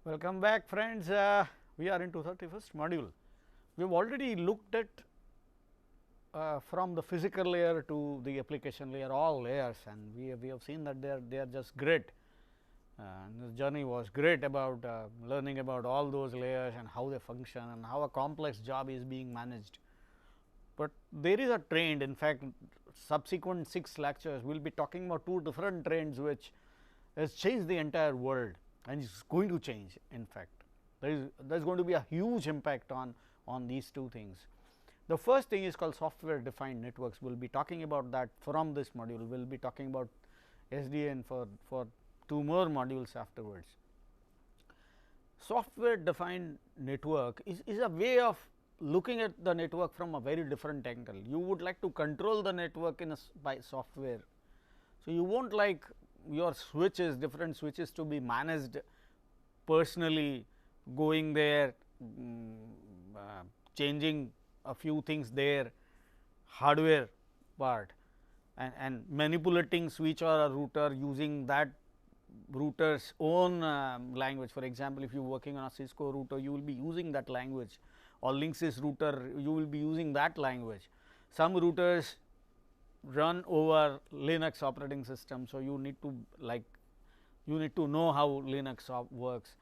Welcome back friends, we are into 31st module. We have already looked at from the physical layer to the application layer, all layers, and we have seen that they are just great. The journey was great about learning about all those layers and how they function and how a complex job is being managed. But there is a trend, in fact subsequent 6 lectures we will be talking about 2 different trends which has changed the entire world and is going to change. In fact, there is going to be a huge impact on these two things. The first thing is called software defined networks. We will be talking about that from this module. We will be talking about SDN for 2 more modules afterwards. Software defined network is a way of looking at the network from a very different angle. You would like to control the network by software. So, you will not like your switches, different switches to be managed personally, going there, changing a few things there, hardware part, and manipulating switch or a router using that router's own language. For example, if you are working on a Cisco router, you will be using that language, or Linksys router, you will be using that language. Some routers run over Linux operating system. So, you need to know how Linux works.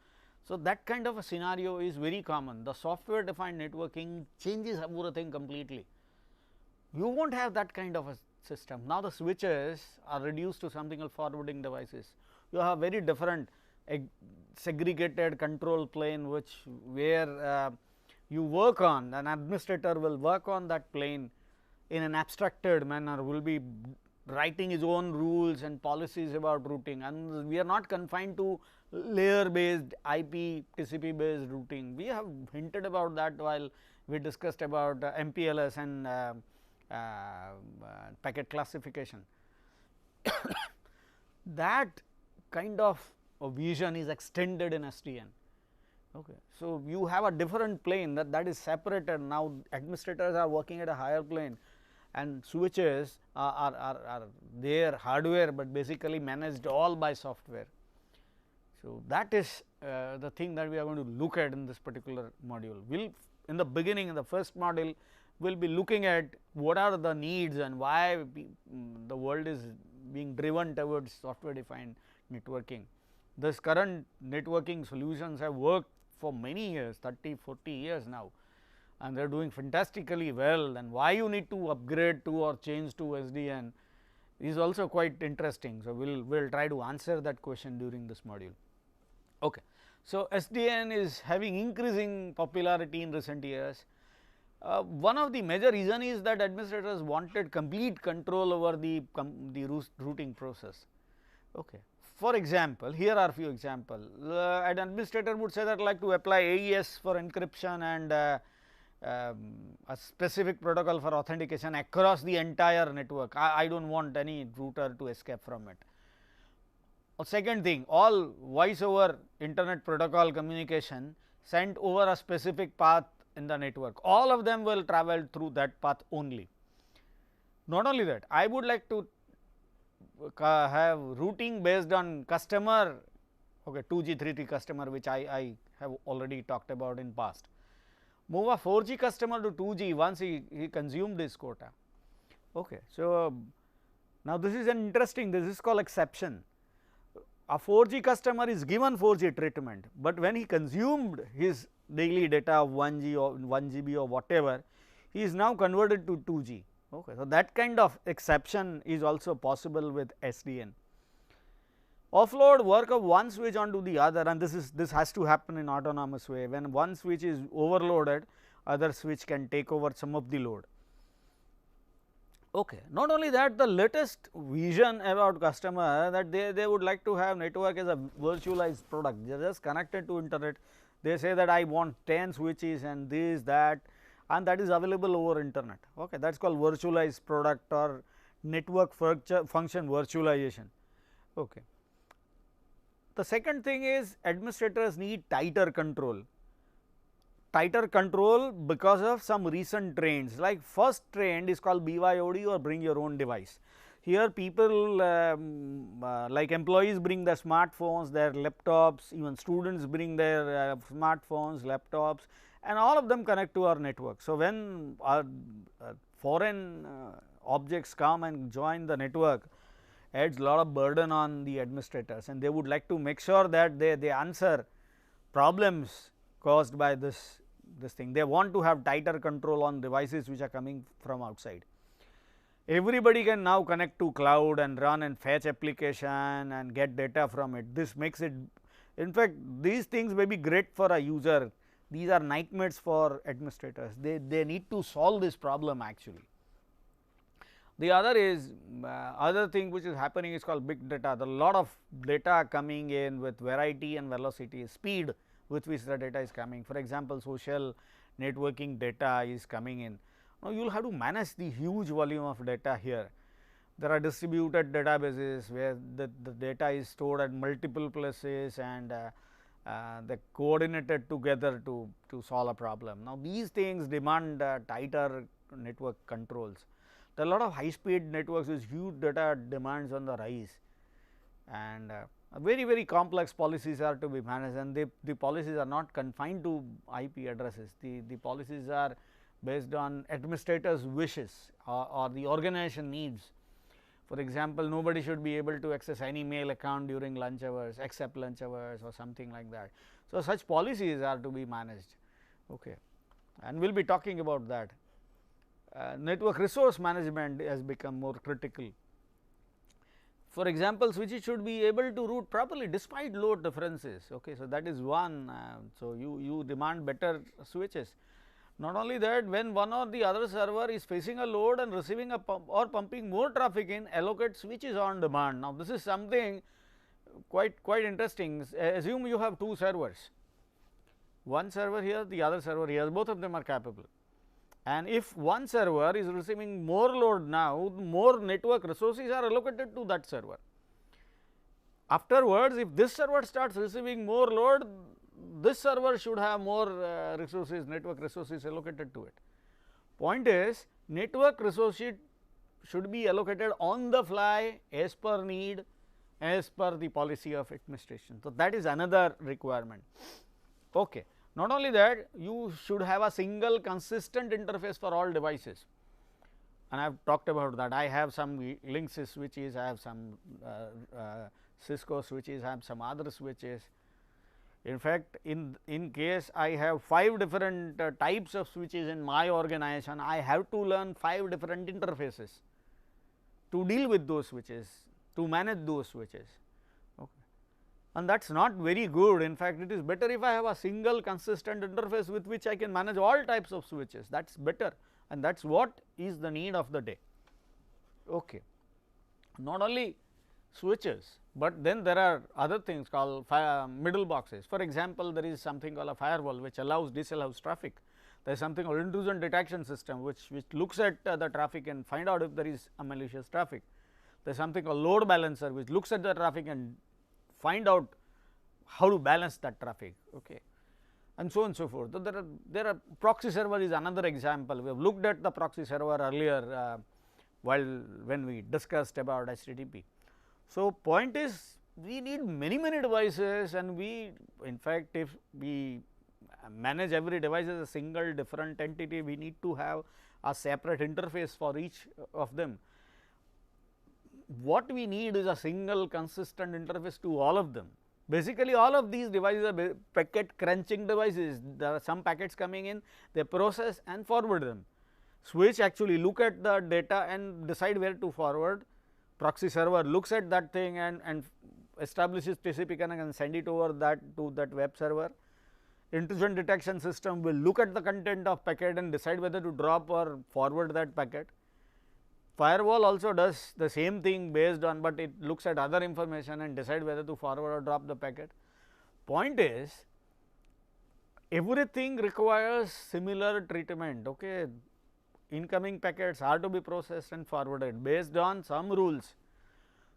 So, that kind of a scenario is very common. The software defined networking changes everything completely. You will not have that kind of a system. Now, the switches are reduced to something called forwarding devices. You have very different segregated control plane where you work on, an administrator will work on that plane in an abstracted manner, will be writing his own rules and policies about routing, and we are not confined to layer based IP TCP based routing. We have hinted about that while we discussed about MPLS and packet classification. That kind of a vision is extended in SDN. Okay. So, you have a different plane that is separated. Now, administrators are working at a higher plane and switches are their hardware, but basically managed all by software. So, that is the thing that we are going to look at in this particular module. We will in the beginning, in the first module, we will be looking at what are the needs and why the world is being driven towards software defined networking. This current networking solutions have worked for many years, 30, 40 years now, and they are doing fantastically well, and why you need to upgrade to or change to SDN is also quite interesting. So, we will try to answer that question during this module. Okay. So, SDN is having increasing popularity in recent years. One of the major reason is that administrators wanted complete control over the routing process. Okay. For example, here are few examples. An administrator would say that like to apply AES for encryption and a specific protocol for authentication across the entire network. I do not want any router to escape from it. Second thing, all voice over internet protocol communication sent over a specific path in the network, all of them will travel through that path only. Not only that, I would like to have routing based on customer, okay, 2G 3G customer, which I have already talked about in past. Move a 4G customer to 2G once he consumed this quota. Okay. So, now this is an interesting, this is called exception. A 4G customer is given 4G treatment, but when he consumed his daily data of 1G or 1 GB or whatever, he is now converted to 2G. Okay. So, that kind of exception is also possible with SDN. Offload work of one switch onto the other, and this has to happen in autonomous way. When one switch is overloaded, other switch can take over some of the load. Okay. Not only that, the latest vision about customer that they would like to have network as a virtualized product. They are just connected to internet. They say that I want 10 switches and this, that, and that is available over internet. Okay. That is called virtualized product or network function virtualization. Okay. The second thing is administrators need tighter control. Tighter control because of some recent trends, like first trend is called BYOD or bring your own device. Here people like employees bring their smartphones, their laptops, even students bring their smartphones, laptops, and all of them connect to our network. So, when our foreign objects come and join the network, adds a lot of burden on the administrators, and they would like to make sure that they answer problems caused by this thing. They want to have tighter control on devices which are coming from outside. Everybody can now connect to cloud and run and fetch application and get data from it. This makes it, in fact, these things may be great for a user, these are nightmares for administrators. They need to solve this problem actually. The other is other thing which is happening is called big data. There are a lot of data coming in with variety and velocity, speed with which the data is coming. For example, social networking data is coming in. Now, you will have to manage the huge volume of data here. There are distributed databases where the data is stored at multiple places and they coordinated together to solve a problem. Now, these things demand tighter network controls. There are a lot of high speed networks with huge data demands on the rise, and very complex policies are to be managed, and the policies are not confined to IP addresses. The policies are based on administrators wishes or the organization needs. For example, nobody should be able to access any mail account during lunch hours except lunch hours or something like that. So, such policies are to be managed, okay. And we will be talking about that. Network resource management has become more critical. For example, switches should be able to route properly despite load differences, okay. So, that is one. So, you demand better switches. Not only that, when one or the other server is facing a load and receiving a pump or pumping more traffic in, allocate switches on demand. Now, this is something quite interesting. Assume you have two servers, one server here, the other server here, both of them are capable. And if one server is receiving more load now, more network resources are allocated to that server. Afterwards, if this server starts receiving more load, this server should have more resources, network resources allocated to it. Point is, network resources should be allocated on the fly as per need, as per the policy of administration. So, that is another requirement. Okay. Not only that, you should have a single consistent interface for all devices, and I have talked about that. I have some Linksys switches, I have some Cisco switches, I have some other switches. In fact, in case I have 5 different types of switches in my organization, I have to learn 5 different interfaces to deal with those switches, to manage those switches, okay. And that is not very good. In fact, it is better if I have a single consistent interface with which I can manage all types of switches, that is better, and that is what is the need of the day, okay. Not only switches, but then there are other things called middle boxes. For example, there is something called a firewall which disallows traffic. There is something called intrusion detection system which looks at the traffic and find out if there is a malicious traffic. There is something called load balancer which looks at the traffic and find out how to balance that traffic, okay, and so on and so forth. So, there are proxy server is another example. We have looked at the proxy server earlier when we discussed about HTTP. So, point is we need many devices, and we, in fact, if we manage every device as a single different entity, we need to have a separate interface for each of them. What we need is a single consistent interface to all of them. Basically, all of these devices are packet crunching devices. There are some packets coming in, they process and forward them. Switch actually look at the data and decide where to forward. Proxy server looks at that thing and establishes TCP connection and send it over that to that web server. Intrusion detection system will look at the content of packet and decide whether to drop or forward that packet. Firewall also does the same thing based on, but it looks at other information and decide whether to forward or drop the packet. Point is, everything requires similar treatment, okay. Incoming packets are to be processed and forwarded based on some rules.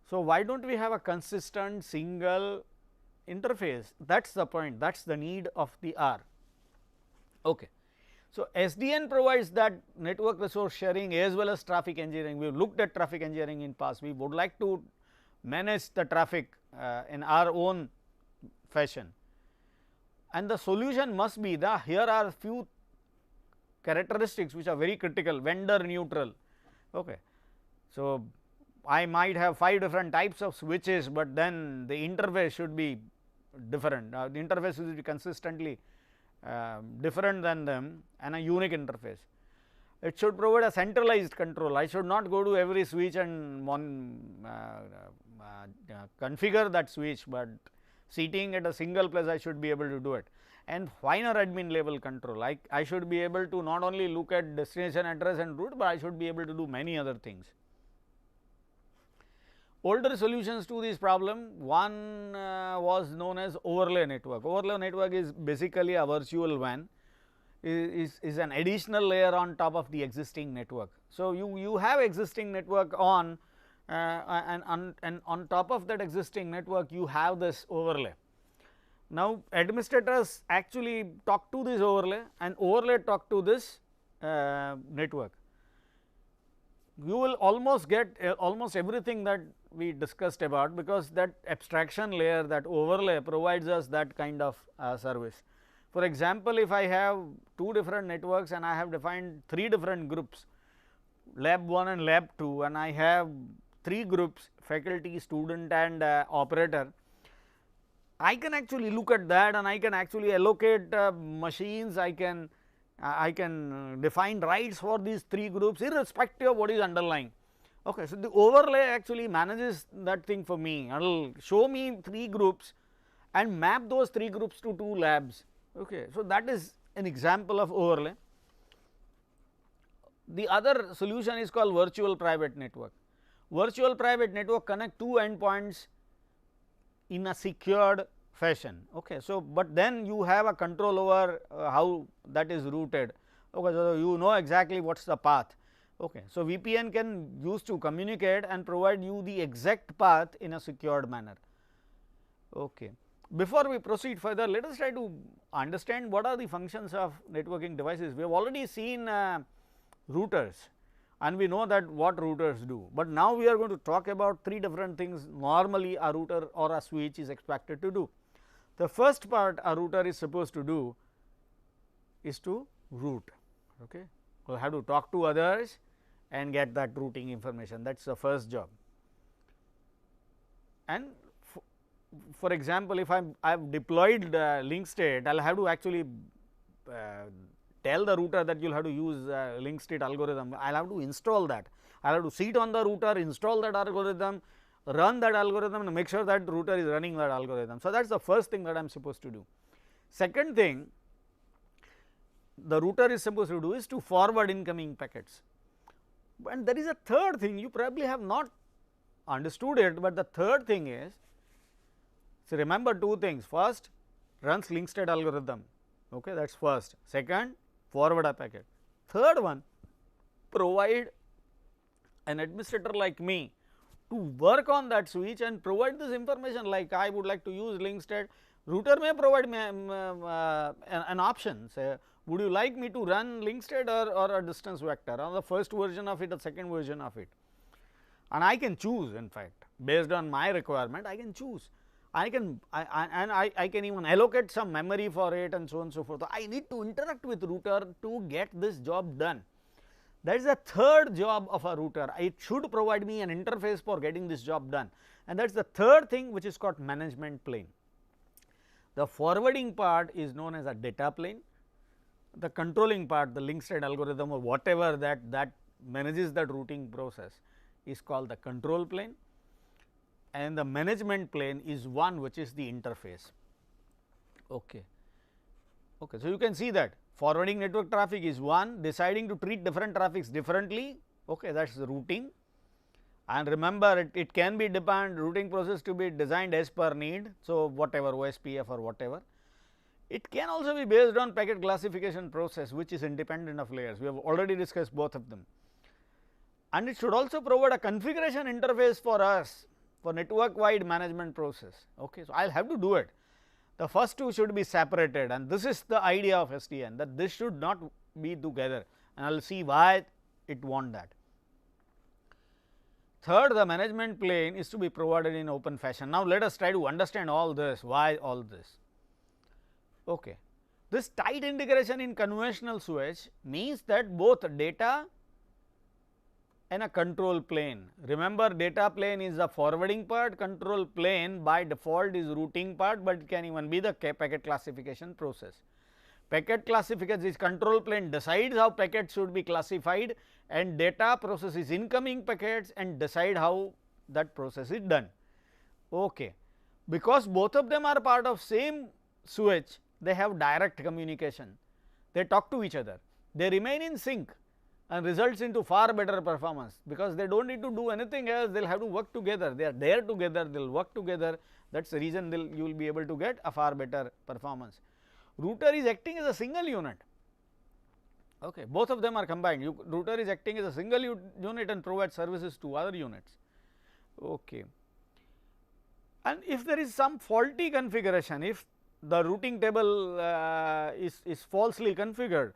So, why do not we have a consistent single interface? That is the point, that is the need of the hour, okay. So, SDN provides that network resource sharing as well as traffic engineering. We have looked at traffic engineering in past. We would like to manage the traffic in our own fashion, and the solution must be the here are few characteristics which are very critical, vendor neutral. Okay. So, I might have 5 different types of switches, but then the interface should be different. The interface should be consistently different than them and a unique interface. It should provide a centralized control. I should not go to every switch and configure that switch, but sitting at a single place I should be able to do it. And finer admin level control, I should be able to not only look at destination address and route, but I should be able to do many other things. Older solutions to this problem, one was known as overlay network. Overlay network is basically a virtual WAN, is an additional layer on top of the existing network. So, you have existing network on and on top of that existing network you have this overlay. Now, administrators actually talk to this overlay and overlay talk to this network. You will almost get almost everything that we discussed about, because that abstraction layer, that overlay provides us that kind of service. For example, if I have 2 different networks and I have defined 3 different groups, lab 1 and lab 2, and I have 3 groups, faculty, student and operator, I can actually look at that and I can actually allocate machines, I can define rights for these 3 groups irrespective of what is underlying. Okay. So, the overlay actually manages that thing for me, it will show me 3 groups and map those 3 groups to 2 labs. Okay. So, that is an example of overlay. The other solution is called virtual private network. Virtual private network connect 2 endpoints in a secured fashion. Okay. So, but then you have a control over how that is routed. Okay. So, you know exactly what is the path. Okay. So, VPN can use to communicate and provide you the exact path in a secured manner. Okay. Before we proceed further, let us try to understand what are the functions of networking devices. We have already seen routers and we know that what routers do, but now we are going to talk about 3 different things normally a router or a switch is expected to do. The first part a router is supposed to do is to route. Okay. We have to talk to others and get that routing information, that is the first job. And for example, if I have deployed link state, I will have to actually tell the router that you will have to use link state algorithm, I will have to install that, I will have to sit on the router, install that algorithm, run that algorithm and make sure that router is running that algorithm. So, that is the first thing that I am supposed to do. Second thing the router is supposed to do is to forward incoming packets, and there is a third thing you probably have not understood it, but the third thing is, so remember 2 things, first runs link state algorithm, okay, that is first, second forward a packet, third one provide an administrator like me to work on that switch and provide this information, like I would like to use link state, router may provide me an option, say would you like me to run link state or a distance vector, or the first version of it or second version of it, and I can choose, in fact based on my requirement I can choose, I can I can even allocate some memory for it and so on and so forth. I need to interact with router to get this job done. That is the third job of a router, it should provide me an interface for getting this job done, and that is the third thing which is called management plane. The forwarding part is known as a data plane, the controlling part, the link state algorithm or whatever that manages that routing process is called the control plane, and the management plane is one which is the interface. Okay. Okay. So, you can see that forwarding network traffic is one, deciding to treat different traffics differently, okay, that is the routing, and remember it can be routing process to be designed as per need. So, whatever OSPF or whatever. It can also be based on packet classification process which is independent of layers, we have already discussed both of them, and it should also provide a configuration interface for us for network wide management process. Okay. So, I will have to do it, the first 2 should be separated, and this is the idea of SDN, that this should not be together, and I will see why it want that. Third, the management plane is to be provided in open fashion. Now, let us try to understand all this, why all this. Okay. This tight integration in conventional switch means that both data and a control plane. Remember, data plane is the forwarding part, control plane by default is routing part, but it can even be the packet classification process. Packet classification is control plane decides how packets should be classified, and data processes incoming packets and decide how that process is done. Okay. Because both of them are part of same switch, they have direct communication, they talk to each other, they remain in sync and results into far better performance, because they do not need to do anything else, they will have to work together, they are there together, they will work together, that is the reason you will be able to get a far better performance. Router is acting as a single unit, okay. Both of them are combined, router is acting as a single unit and provides services to other units. Okay. And if there is some faulty configuration, if the routing table is falsely configured,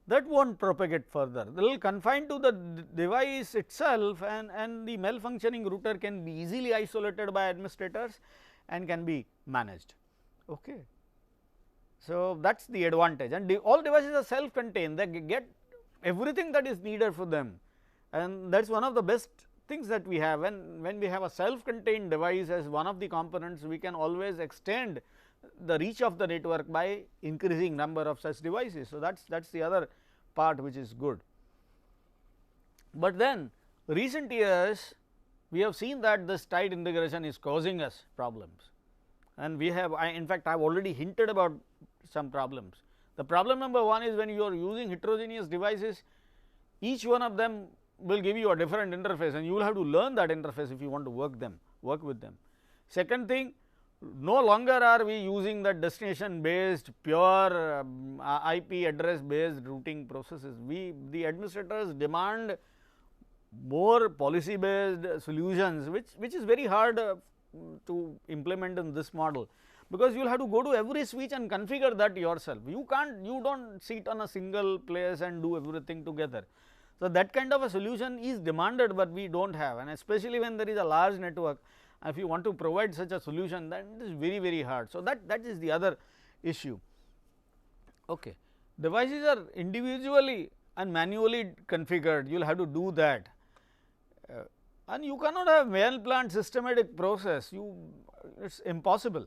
that will not propagate further, they will confine to the device itself, and the malfunctioning router can be easily isolated by administrators and can be managed. Okay. So, that is the advantage, and all devices are self contained, they get everything that is needed for them, and that is one of the best things that we have. When we have a self contained device as one of the components, we can always extend the reach of the network by increasing number of such devices. So, that is the other part which is good. But then recent years we have seen that this tight integration is causing us problems, and we have in fact, I have already hinted about some problems. The problem number one is when you are using heterogeneous devices, each one of them will give you a different interface, and you will have to learn that interface if you want to work with them. Second thing, no longer are we using the destination based pure IP address based routing processes. The administrators demand more policy based solutions, which is very hard to implement in this model, because you will have to go to every switch and configure that yourself. You do not sit on a single place and do everything together. So, that kind of a solution is demanded, but we do not have, and especially when there is a large network, if you want to provide such a solution, then it is very hard. So, that is the other issue. Okay. Devices are individually and manually configured, you will have to do that, and you cannot have well planned systematic process, it is impossible.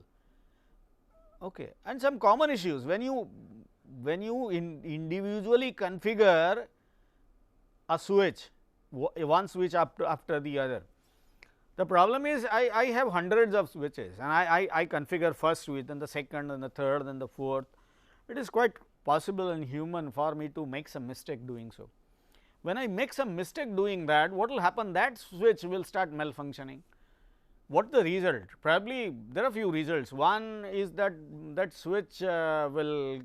Okay. And some common issues, when you individually configure a switch, one switch after the other, the problem is I have hundreds of switches, and I configure first switch, then the second, then the third, then the fourth. It is quite possible and human for me to make some mistake doing so. When I make some mistake doing that, what will happen? That switch will start malfunctioning. What the result? Probably there are few results. One is that switch will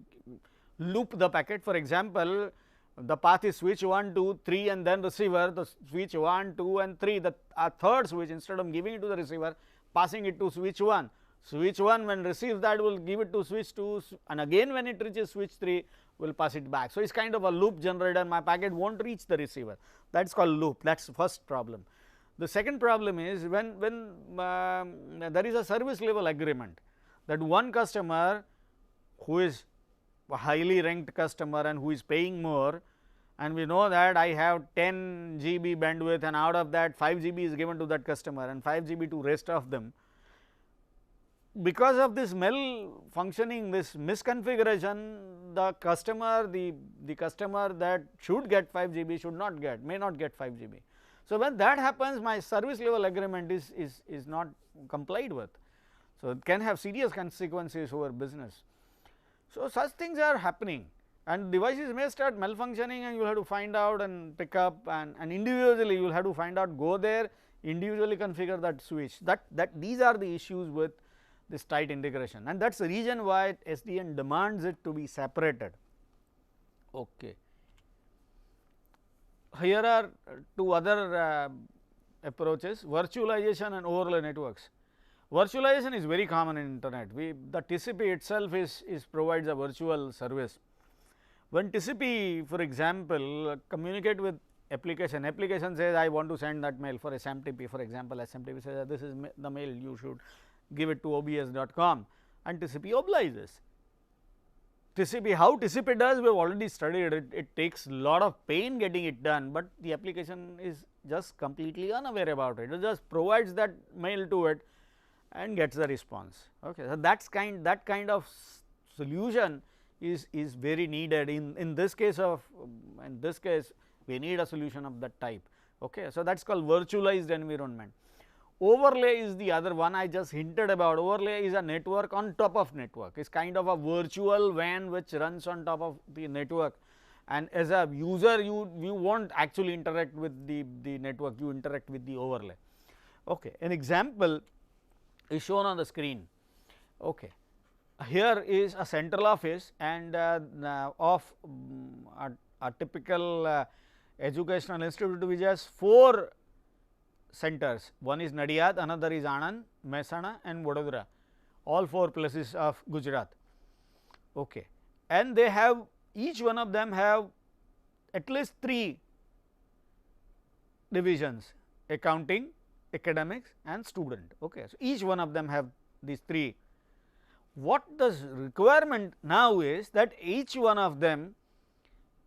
loop the packet. For example, the path is switch 1, 2, 3 and then receiver, the switch 1, 2 and 3, the third switch, instead of giving it to the receiver, passing it to switch 1. Switch 1 when receives that will give it to switch 2, and again when it reaches switch 3 will pass it back. So, it is kind of a loop generator, my packet will not reach the receiver, that is called loop, that is the first problem. The second problem is when there is a service level agreement, that one customer who is a highly ranked customer and who is paying more, and we know that I have 10 GB bandwidth, and out of that 5 GB is given to that customer and 5 GB to rest of them. Because of this malfunctioning, this misconfiguration, the customer that should get 5 GB should not get, may not get 5 GB. So, when that happens, my service level agreement is not complied with. So, it can have serious consequences over business. So, such things are happening, and devices may start malfunctioning, and you will have to find out and pick up, and individually you will have to find out, go there, individually configure that switch. These are the issues with this tight integration, and that is the reason why SDN demands it to be separated. Okay. Here are two other approaches, virtualization and overlay networks. Virtualization is very common in internet. The TCP itself is provides a virtual service, When TCP, for example, communicate with application, application says I want to send that mail for SMTP, for example, SMTP says this is the mail, you should give it to obs.com, and TCP obliges. TCP, how TCP does, we have already studied it. It takes a lot of pain getting it done, but the application is just completely unaware about it. It just provides that mail to it and gets the response. Okay. So, that kind of solution is very needed in this case we need a solution of that type. Okay. So, that is called virtualized environment. Overlay is the other one I just hinted about. Overlay is a network on top of network, it is kind of a virtual WAN which runs on top of the network, and as a user you will not actually interact with the network, you interact with the overlay. Okay. An example is shown on the screen. Okay. Here is a central office and of a typical educational institute which has 4 centers. One is Nadiyad, another is Anand, Mehsana and Vadodara, all 4 places of Gujarat. Okay. And they have, each one of them have at least 3 divisions: accounting, academics and student. Okay. So, each one of them have these 3. What the requirement now is that each one of them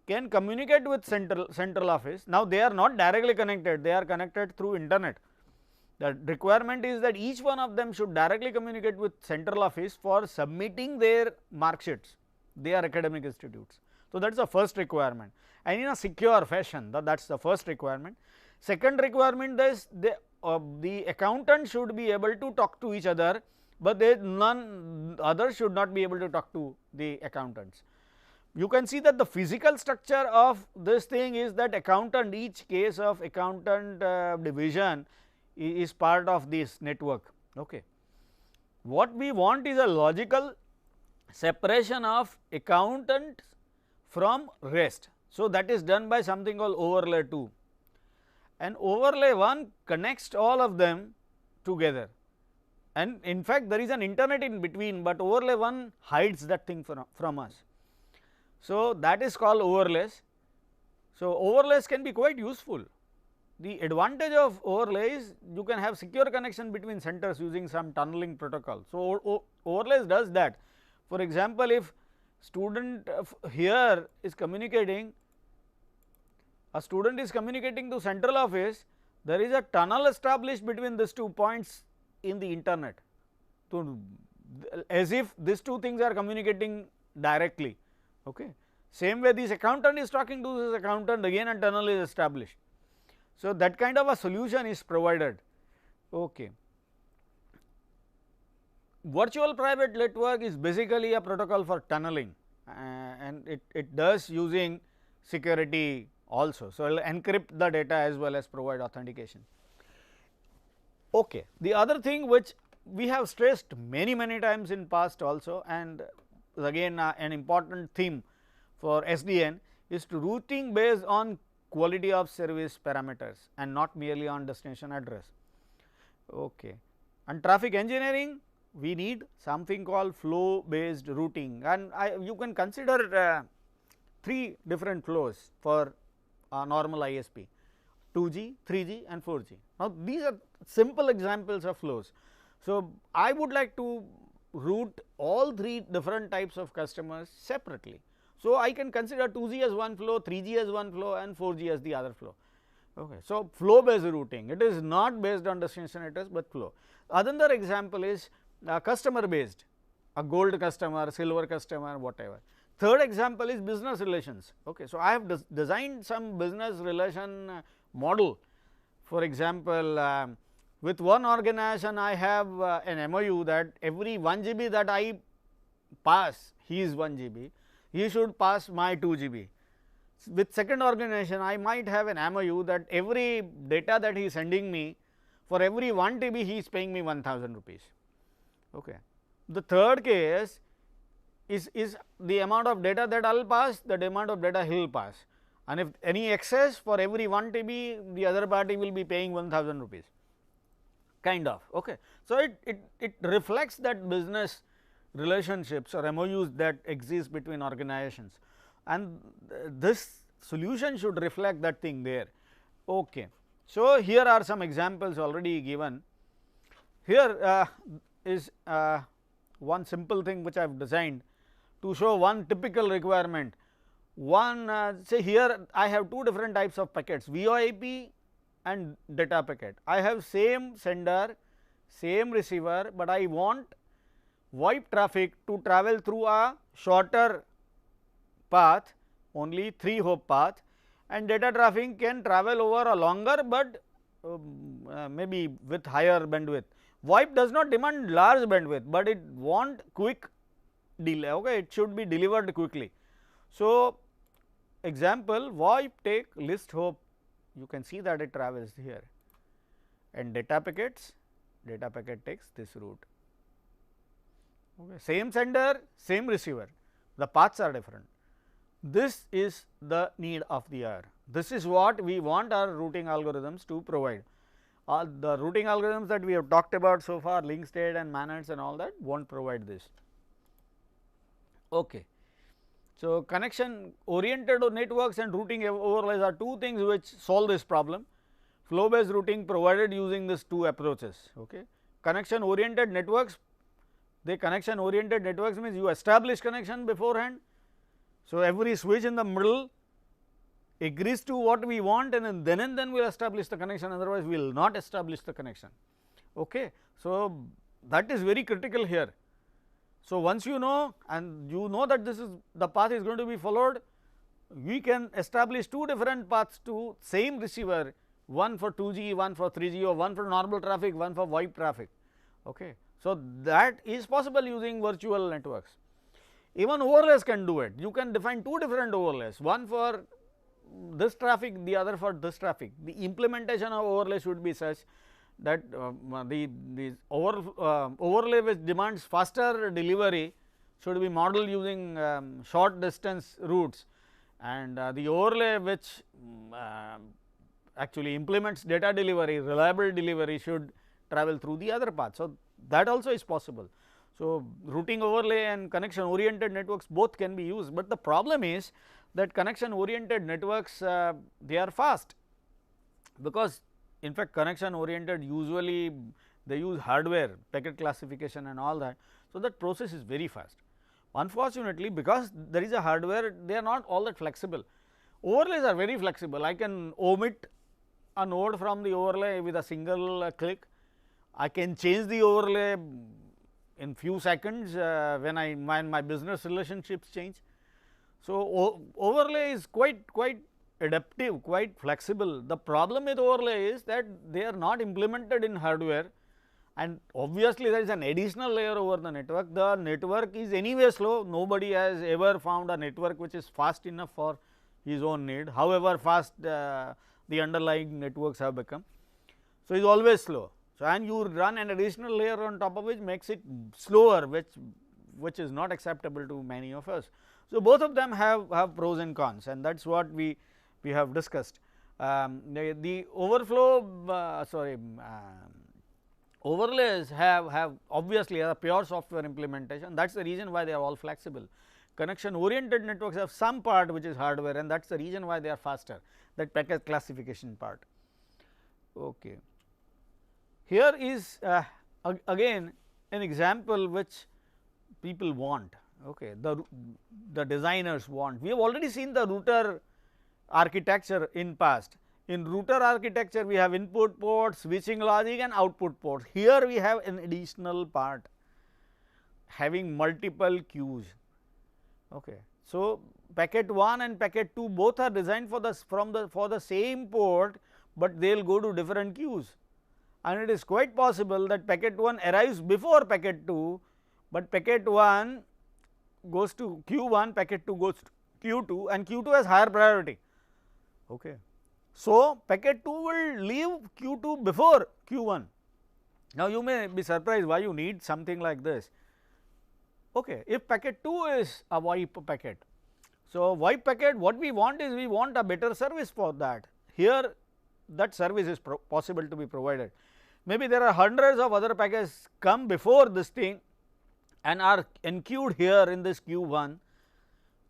can communicate with central office. Now, they are not directly connected, they are connected through internet. The requirement is that each one of them should directly communicate with central office for submitting their mark sheets. They are academic institutes. So, that is the first requirement, and in a secure fashion, that is the first requirement. Second requirement is the accountant should be able to talk to each other, but none others should not be able to talk to the accountants. You can see that the physical structure of this thing is that accountant, each case of accountant division is part of this network. Okay. What we want is a logical separation of accountants from rest. So, that is done by something called overlay 2, and overlay 1 connects all of them together, and in fact, there is an internet in between, but overlay 1 hides that thing from us. So, that is called overlays. So, overlays can be quite useful. The advantage of overlay is you can have secure connection between centers using some tunneling protocol. So, overlays does that. For example, if student here is communicating, a student is communicating to central office, there is a tunnel established between these 2 points in the internet. So, as if these 2 things are communicating directly. Okay. Same way this accountant is talking to this accountant, again a tunnel is established. So, that kind of a solution is provided. Okay. Virtual private network is basically a protocol for tunneling, and it does using security also. So, it will encrypt the data as well as provide authentication. Okay. The other thing which we have stressed many times in past also, and again an important theme for SDN is to routing based on quality of service parameters and not merely on destination address. Okay. And traffic engineering, we need something called flow based routing, and you can consider 3 different flows for a normal ISP: 2G, 3G and 4G. Now, these are simple examples of flows. So, I would like to route all 3 different types of customers separately. So, I can consider 2G as one flow, 3G as one flow and 4G as the other flow. Okay. So, flow based routing, it is not based on destination address, but flow. Another example is customer based, a gold customer, silver customer, whatever. Third example is business relations. Okay. So, I have designed some business relation model. For example, with one organization I have an MOU that every 1 GB that I pass, he is 1 GB, he should pass my 2 GB. With second organization I might have an MOU that every data that he is sending me, for every 1 TB he is paying me 1000 rupees. Okay. The third case is the amount of data that I will pass, that amount of data he will pass, and if any excess, for every 1 TB the other party will be paying 1000 rupees kind of. Okay. So, it reflects that business relationships or MOUs that exist between organizations. and this solution should reflect that thing there. Okay. So, here are some examples already given. Here is one simple thing which I have designed to show one typical requirement. One say here I have two different types of packets, VoIP and data packet. I have same sender, same receiver, but I want VoIP traffic to travel through a shorter path, only 3 hop path, and data traffic can travel over a longer, but maybe with higher bandwidth. VoIP does not demand large bandwidth, but it want quick delay. Okay, it should be delivered quickly. So, example VoIP take list hop, you can see that it travels here, and data packet takes this route. Okay. Same sender, same receiver, the paths are different. This is the need of the hour. This is what we want our routing algorithms to provide. The routing algorithms that we have talked about so far, link state and manners and all that, won't provide this. Okay. So, connection oriented networks and routing overlays are two things which solve this problem. Flow based routing provided using these two approaches. Okay. Connection oriented networks, connection oriented networks means you establish connection beforehand. So, every switch in the middle agrees to what we want, and then we will establish the connection, otherwise we will not establish the connection. Okay. So, that is very critical here. So, once you know and you know that this is the path is going to be followed, we can establish two different paths to same receiver, one for 2G, one for 3G, or one for normal traffic, one for VoIP traffic. Okay. So, that is possible using virtual networks. Even overlays can do it. You can define two different overlays, one for this traffic, the other for this traffic. The implementation of overlay should be such that the overlay which demands faster delivery should be modeled using short distance routes, and the overlay which actually implements data delivery, reliable delivery, should travel through the other path. So, that also is possible. So, routing overlay and connection oriented networks both can be used, but the problem is that connection oriented networks they are fast, because in fact, connection oriented usually they use hardware, packet classification and all that. So, that process is very fast. Unfortunately, because there is a hardware, they are not all that flexible. Overlays are very flexible. I can omit a node from the overlay with a single click. I can change the overlay in few seconds when my business relationships change. So, overlay is quite adaptive, quite flexible. The problem with overlay is that they are not implemented in hardware, and obviously there is an additional layer over the network. The network is anyway slow. Nobody has ever found a network which is fast enough for his own need, however fast the underlying networks have become. So, it is always slow. So, and you run an additional layer on top of which makes it slower, which is not acceptable to many of us. So, both of them have pros and cons, and that is what we have discussed. The overlays have obviously a pure software implementation. That is the reason why they are all flexible. Connection oriented networks have some part which is hardware, and that is the reason why they are faster, that packet classification part. Okay. Here is again an example which people want, okay, the designers want. We have already seen the router architecture in past. In router architecture, we have input ports, switching logic and output ports. Here we have an additional part having multiple queues. Okay. So, packet 1 and packet 2 both are designed for the same port, but they will go to different queues, and it is quite possible that packet 1 arrives before packet 2, but packet 1 goes to Q 1, packet 2 goes to Q 2, and Q 2 has higher priority. Okay. So, packet 2 will leave Q 2 before Q 1. Now, you may be surprised why you need something like this. Okay. If packet 2 is a VoIP packet, so VoIP packet, what we want is we want a better service for that. Here that service is possible to be provided. Maybe there are hundreds of other packets come before this thing and are enqueued here in this Q 1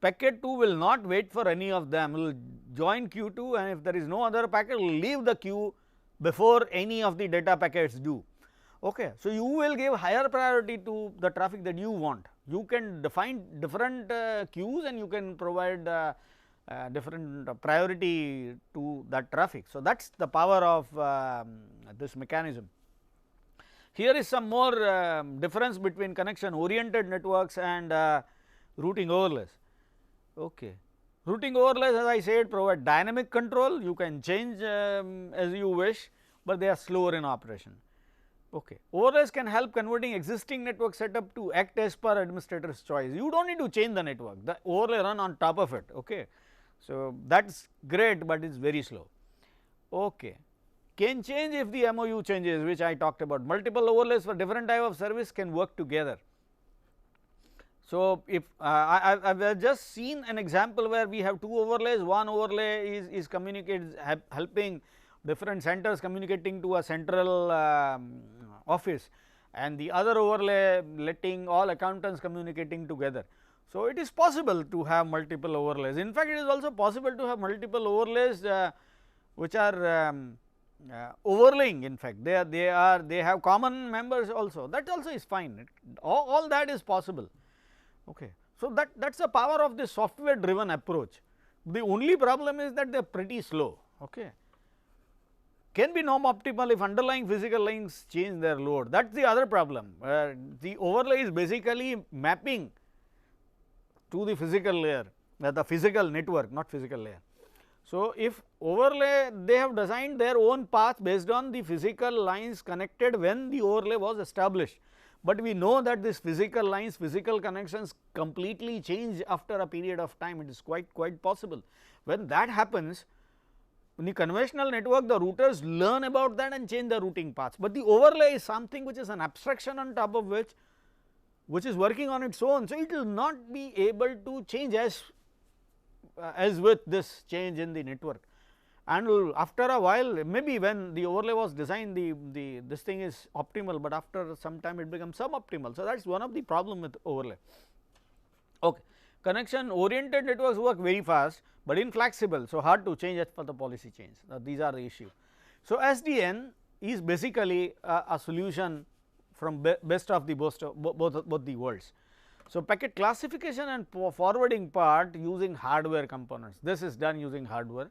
packet 2 will not wait for any of them, will join queue 2, and if there is no other packet, will leave the queue before any of the data packets do. Okay. So, you will give higher priority to the traffic that you want. You can define different queues and you can provide different priority to that traffic. So, that is the power of this mechanism. Here is some more difference between connection oriented networks and routing overlays. Okay. Routing overlays, as I said, provide dynamic control, you can change as you wish, but they are slower in operation. Okay. Overlays can help converting existing network setup to act as per administrator's choice. You do not need to change the network, the overlay run on top of it. Okay. So, that is great, but it is very slow. Okay. Can change if the MOU changes, which I talked about. Multiple overlays for different type of service can work together. So, if I have just seen an example where we have two overlays, one overlay is helping different centers communicating to a central office, and the other overlay letting all accountants communicating together. So, it is possible to have multiple overlays. In fact, it is also possible to have multiple overlays which are overlaying. In fact, they have common members also, that also is fine, all that is possible. Okay. So, that is the power of the software driven approach. The only problem is that they are pretty slow. Okay. Can be norm optimal if underlying physical lines change their load, that is the other problem. The overlay is basically mapping to the physical layer, the physical network, not physical layer. So, if overlay, they have designed their own path based on the physical lines connected when the overlay was established, but we know that this physical lines, physical connections completely change after a period of time, it is quite possible. When that happens, in the conventional network, the routers learn about that and change the routing paths, but the overlay is something which is an abstraction on top of which is working on its own. So, it will not be able to change as with this change in the network, and after a while, maybe when the overlay was designed, this thing is optimal, but after some time it becomes suboptimal. So, that is one of the problem with overlay. Okay. Connection oriented networks work very fast, but inflexible, so hard to change as per the policy change. These are the issues. So, SDN is basically a solution from best of the both the worlds. So, packet classification and forwarding part using hardware components, this is done using hardware.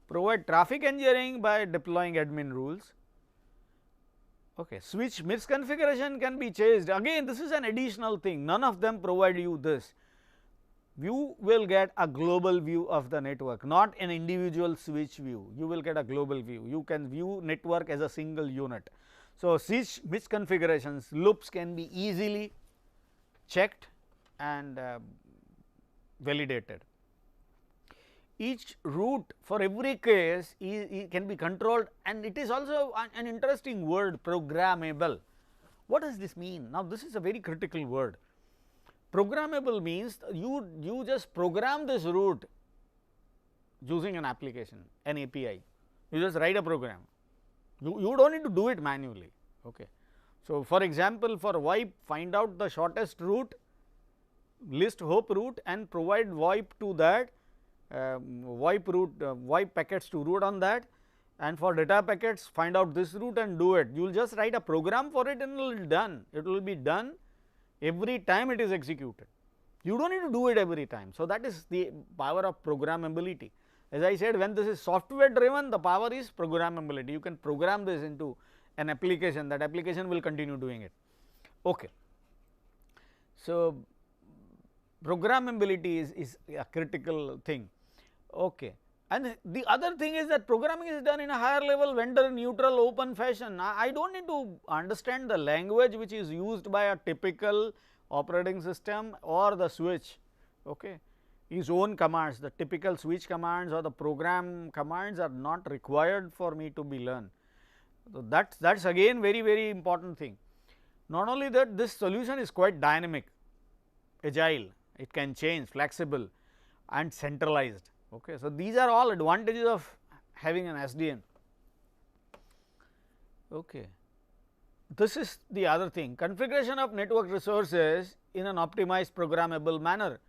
Provide traffic engineering by deploying admin rules. Okay. Switch misconfiguration can be changed, again this is an additional thing, none of them provide you this. You will get a global view of the network, not an individual switch view, you will get a global view, you can view network as a single unit. So, switch misconfigurations, loops can be easily checked and validated. Each route for every case can be controlled, and it is also an interesting word, programmable. What does this mean? Now, this is a very critical word. Programmable means you just program this route using an application, an API, you just write a program, you do not need to do it manually. Okay. So, for example, for VoIP, find out the shortest route, list hope route and provide VoIP to that, VoIP route, VoIP packets to route on that, and for data packets find out this route and do it. You will just write a program for it and it will be done every time it is executed. You do not need to do it every time. So, that is the power of programmability. As I said, when this is software driven, the power is programmability. You can program this into an application, that application will continue doing it. Okay. So, programmability is a critical thing. Okay. And the other thing is that programming is done in a higher level vendor neutral open fashion. I do not need to understand the language which is used by a typical operating system or the switch. Okay. His own commands, the typical switch commands or the program commands are not required for me to be learned. So, that is again very important thing. Not only that, this solution is quite dynamic, agile, it can change, flexible and centralized. Okay. So, these are all advantages of having an SDN. Okay. This is the other thing, configuration of network resources in an optimized programmable manner.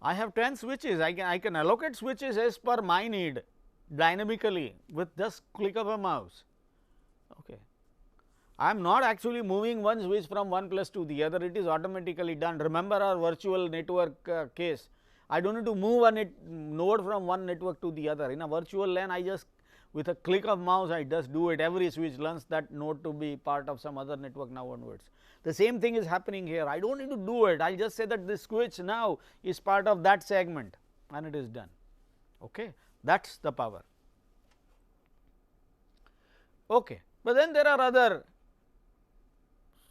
I have 10 switches, I can allocate switches as per my need dynamically with just click of a mouse. Okay. I am not actually moving one switch from one place to the other, it is automatically done. Remember our virtual network case, I do not need to move a node from one network to the other. In a virtual LAN, I just with a click of mouse I just do it, every switch learns that node to be part of some other network now onwards. The same thing is happening here, I do not need to do it, I will just say that this switch now is part of that segment and it is done. Okay. That is the power. Okay. But then there are other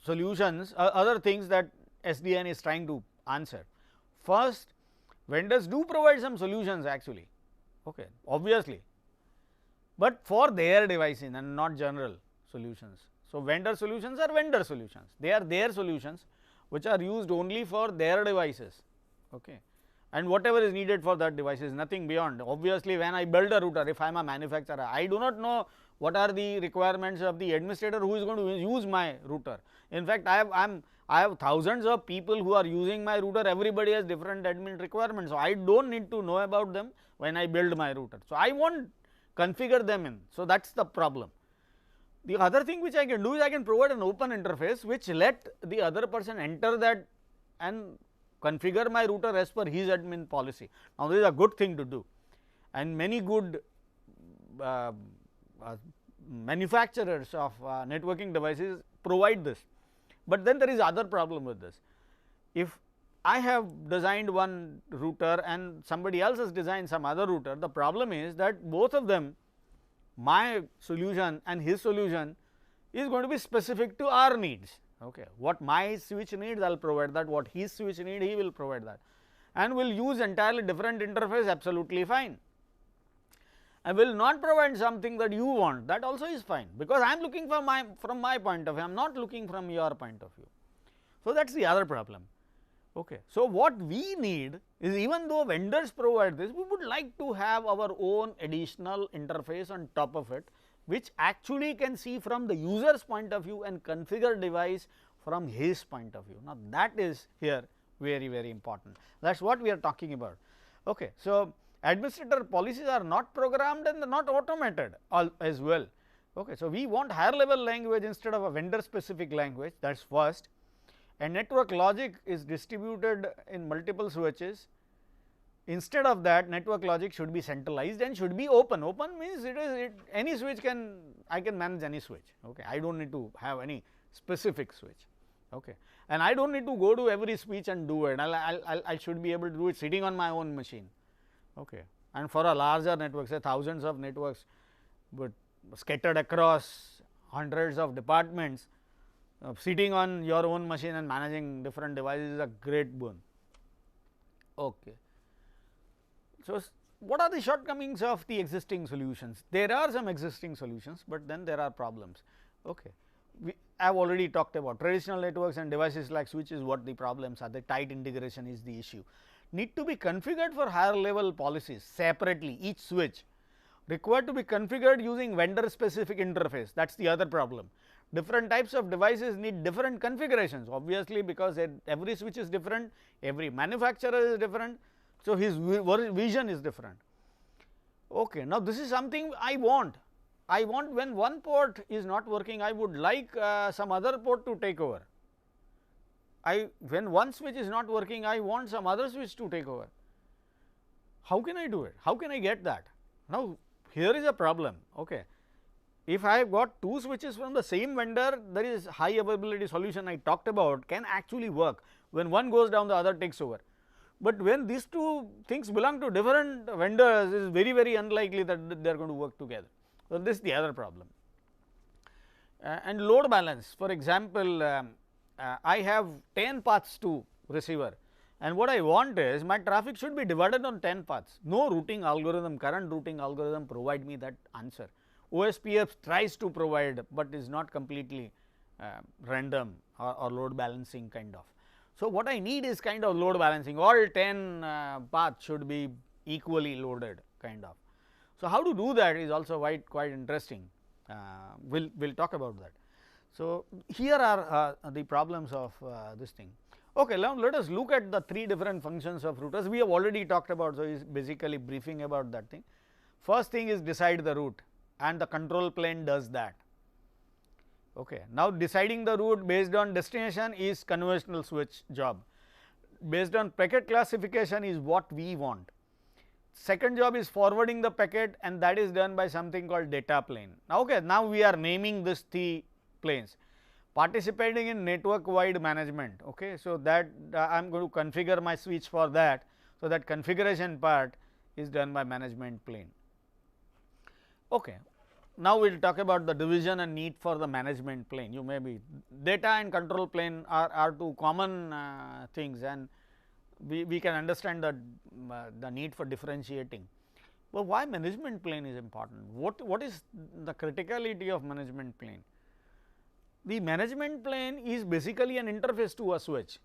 solutions, other things that SDN is trying to answer. First, vendors do provide some solutions actually, okay, obviously, but for their devices and not general solutions. So, vendor solutions are vendor solutions, they are their solutions which are used only for their devices, okay, and whatever is needed for that device is nothing beyond. Obviously, when I build a router, if I am a manufacturer, I do not know what are the requirements of the administrator who is going to use my router. In fact, I have thousands of people who are using my router, everybody has different admin requirements. So, I do not need to know about them when I build my router. So, I won't configure them in. So, that is the problem. The other thing which I can do is I can provide an open interface which let the other person enter that and configure my router as per his admin policy. Now, this is a good thing to do and many good manufacturers of networking devices provide this. But then there is other problem with this. If I have designed one router and somebody else has designed some other router, the problem is that both of them, my solution and his solution is going to be specific to our needs. Okay. What my switch needs, I will provide that, what his switch needs, he will provide that, and will use entirely different interface, absolutely fine. I will not provide something that you want, that also is fine, because I am looking from my point of view, I am not looking from your point of view. So, that is the other problem. Okay. So, what we need is, even though vendors provide this, we would like to have our own additional interface on top of it, which actually can see from the user's point of view and configure device from his point of view. Now, that is here very important, that is what we are talking about. Okay. So, administrator policies are not programmed and not automated as well. Okay. So, we want higher level language instead of a vendor specific language, that is first, and network logic is distributed in multiple switches. Instead of that, network logic should be centralized and should be open. Open means any switch I can manage any switch. Okay. I do not need to have any specific switch. Okay. And I do not need to go to every switch and do it, I should be able to do it sitting on my own machine. Okay. And for a larger network, say thousands of networks, but scattered across hundreds of departments, sitting on your own machine and managing different devices is a great boon. Okay. So, what are the shortcomings of the existing solutions? There are some existing solutions, but then there are problems. Okay. I have already talked about traditional networks and devices like switches, what the problems are, the tight integration is the issue. Need to be configured for higher level policies separately, each switch required to be configured using vendor specific interface, that is the other problem. Different types of devices need different configurations, obviously, because every switch is different, every manufacturer is different. So, his vision is different. Okay. Now, this is something I want when one port is not working, I would like some other port to take over. When one switch is not working, I want some other switch to take over. How can I do it? How can I get that? Now, here is a problem. Okay. If I have got two switches from the same vendor, there is high availability solution I talked about can actually work. When one goes down, the other takes over. But when these two things belong to different vendors, it is very unlikely that they are going to work together. So, this is the other problem. And load balance, for example, I have 10 paths to receiver, and what I want is my traffic should be divided on 10 paths. No routing algorithm, current routing algorithm provide me that answer. OSPF tries to provide, but is not completely random or load balancing kind of. So, what I need is kind of load balancing, all 10 paths should be equally loaded kind of. So, how to do that is also quite interesting, we will talk about that. So, here are the problems of this thing. Okay, now let us look at the three different functions of routers. We have already talked about, so is basically briefing about that thing. First thing is decide the route, and the control plane does that. Okay. Now, deciding the route based on destination is conventional switch job, based on packet classification is what we want. Second job is forwarding the packet, and that is done by something called data plane. Now, okay, now we are naming these three planes. Participating in network wide management. Okay. So, that I am going to configure my switch for that. So, that configuration part is done by management plane. Okay. Now, we will talk about the division and need for the management plane. You may be data and control plane are two common things, and we can understand the need for differentiating. But why management plane is important? What is the criticality of management plane? The management plane is basically an interface to a switch,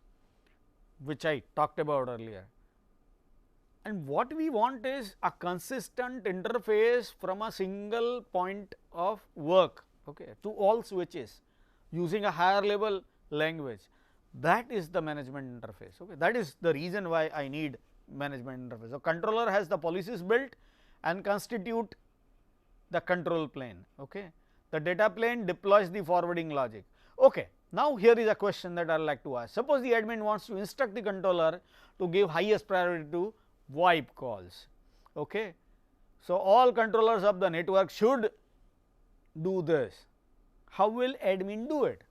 which I talked about earlier. And what we want is a consistent interface from a single point of work, okay, to all switches using a higher level language. That is the management interface. Okay. That is the reason why I need management interface. So, controller has the policies built and constitute the control plane. Okay. The data plane deploys the forwarding logic. Okay. Now, here is a question that I would like to ask. Suppose the admin wants to instruct the controller to give highest priority to VoIP calls. Okay. So, all controllers of the network should do this. How will admin do it?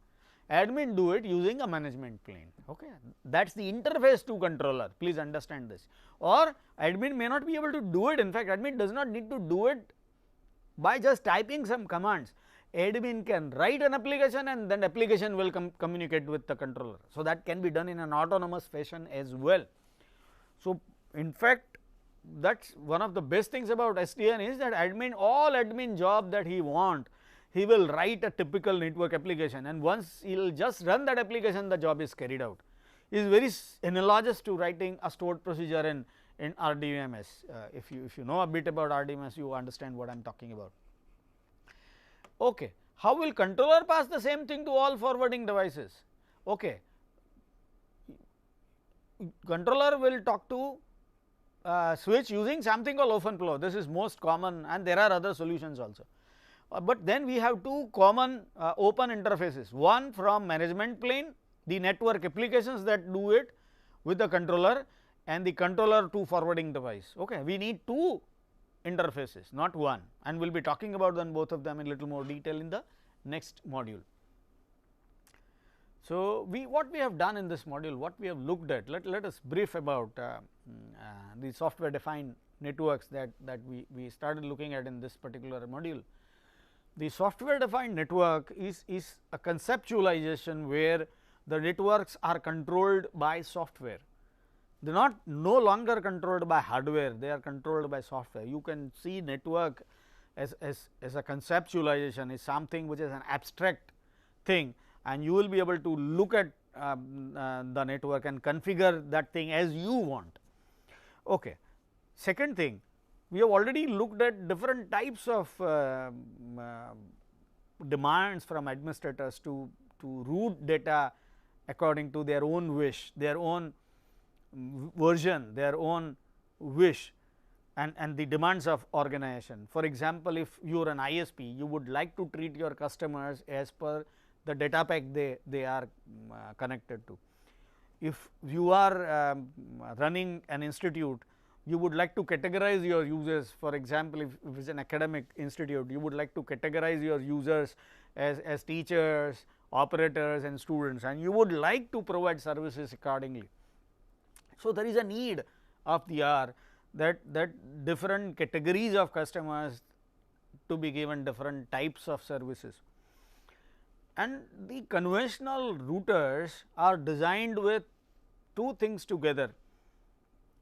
Admin do it using a management plane. Okay. That is the interface to controller, please understand this. Or admin may not be able to do it. In fact, admin does not need to do it by just typing some commands. Admin can write an application, and then application will communicate with the controller. So, that can be done in an autonomous fashion as well. So, in fact, that is one of the best things about SDN is that admin, all admin job that he want, he will write a typical network application, and once he will just run that application, the job is carried out. It is very analogous to writing a stored procedure in RDMS. If you know a bit about RDMS, you understand what I am talking about. Okay. How will controller pass the same thing to all forwarding devices? Okay. Controller will talk to switch using something called OpenFlow. This is most common, and there are other solutions also. But then we have two common open interfaces, one from management plane, the network applications that do it with the controller, and the controller to forwarding device. Okay. We need two interfaces, not one, and we will be talking about them, both of them in little more detail in the next module. So, what we have done in this module, what we have looked at, let us brief about the software defined networks that we started looking at in this particular module. The software defined network is a conceptualization where the networks are controlled by software. They are not no longer controlled by hardware, they are controlled by software. You can see network as a conceptualization is something which is an abstract thing, and you will be able to look at the network and configure that thing as you want. Okay. Second thing, we have already looked at different types of demands from administrators to route data according to their own wish, their own version, their own wish, and the demands of organization. For example, if you are an ISP, you would like to treat your customers as per the data pack they are connected to. If you are running an institute, you would like to categorize your users. For example, if it is an academic institute, you would like to categorize your users as teachers, operators and students, and you would like to provide services accordingly. So, there is a need of the hour that different categories of customers to be given different types of services. And the conventional routers are designed with two things together,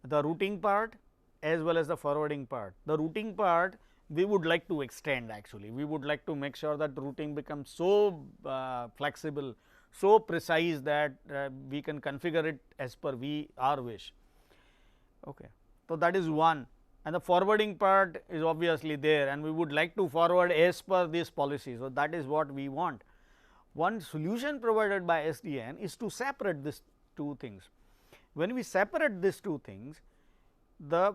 the routing part as well as the forwarding part. The routing part we would like to extend, actually we would like to make sure that routing becomes so flexible, so precise that we can configure it as per our wish. Okay. So, that is one, and the forwarding part is obviously there, and we would like to forward as per this policy. So, that is what we want. One solution provided by SDN is to separate this two things. When we separate these two things, the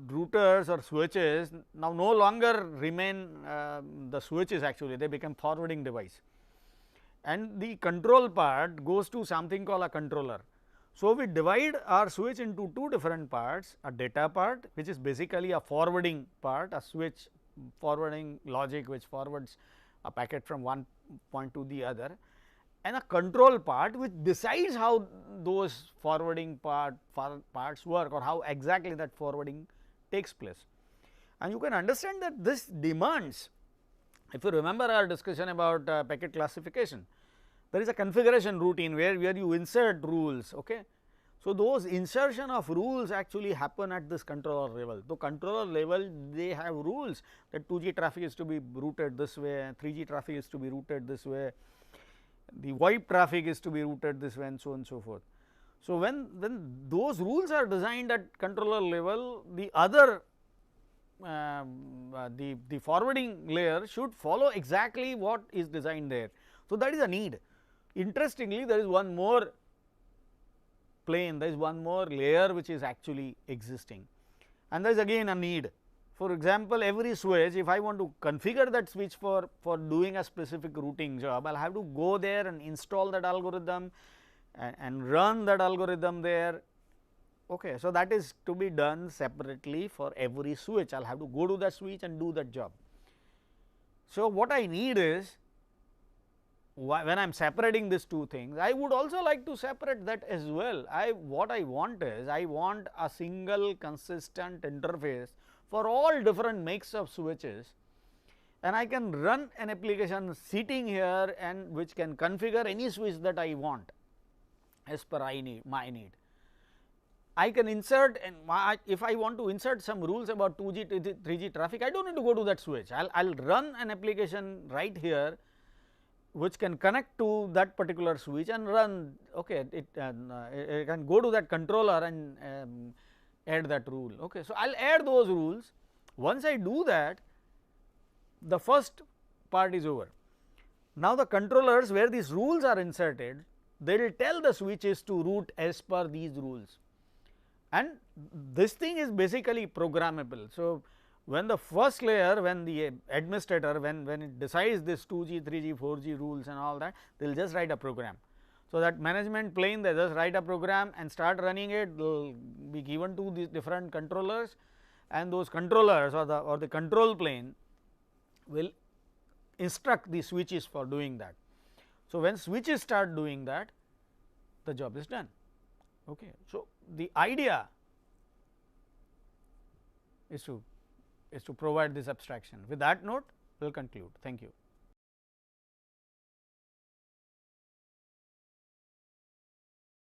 routers or switches now no longer remain the switches, actually they become forwarding device, and the control part goes to something called a controller. So, we divide our switch into two different parts, a data part which is basically a forwarding part, a switch forwarding logic which forwards a packet from one point to the other, and a control part which decides how those forwarding parts work, or how exactly that forwarding takes place. And you can understand that this demands, if you remember our discussion about packet classification, there is a configuration routine where you insert rules. Okay. So, those insertion of rules actually happen at this controller level. So, controller level they have rules that 2G traffic is to be routed this way, 3G traffic is to be routed this way, the VoIP traffic is to be routed this way, and so on and so forth. So, when those rules are designed at controller level, the other the forwarding layer should follow exactly what is designed there. So, that is a need. Interestingly, there is one more plane, there is one more layer which is actually existing, and there is again a need. For example, every switch, if I want to configure that switch for doing a specific routing job, I will have to go there and install that algorithm and run that algorithm there. Okay. So, that is to be done separately for every switch. I will have to go to that switch and do that job. So, what I need is, when I am separating these two things, I would also like to separate that as well. What I want is, I want a single consistent interface for all different makes of switches, and I can run an application sitting here and which can configure any switch that I want as per my need. I can insert, and if I want to insert some rules about 2G, 3G traffic, I do not need to go to that switch. I will run an application right here which can connect to that particular switch and run. Okay, it can go to that controller and add that rule. Okay. So, I will add those rules. Once I do that, the first part is over. Now, the controllers where these rules are inserted, they will tell the switches to route as per these rules, and this thing is basically programmable. So, when the first layer, when the administrator, when it decides this 2G, 3G, 4G rules and all that, they will just write a program. So, that management plane, they just write a program and start running it, will be given to these different controllers, and those controllers or the control plane will instruct the switches for doing that. So, when switches start doing that, the job is done. Okay. So, the idea is to provide this abstraction. With that note, we will conclude. Thank you.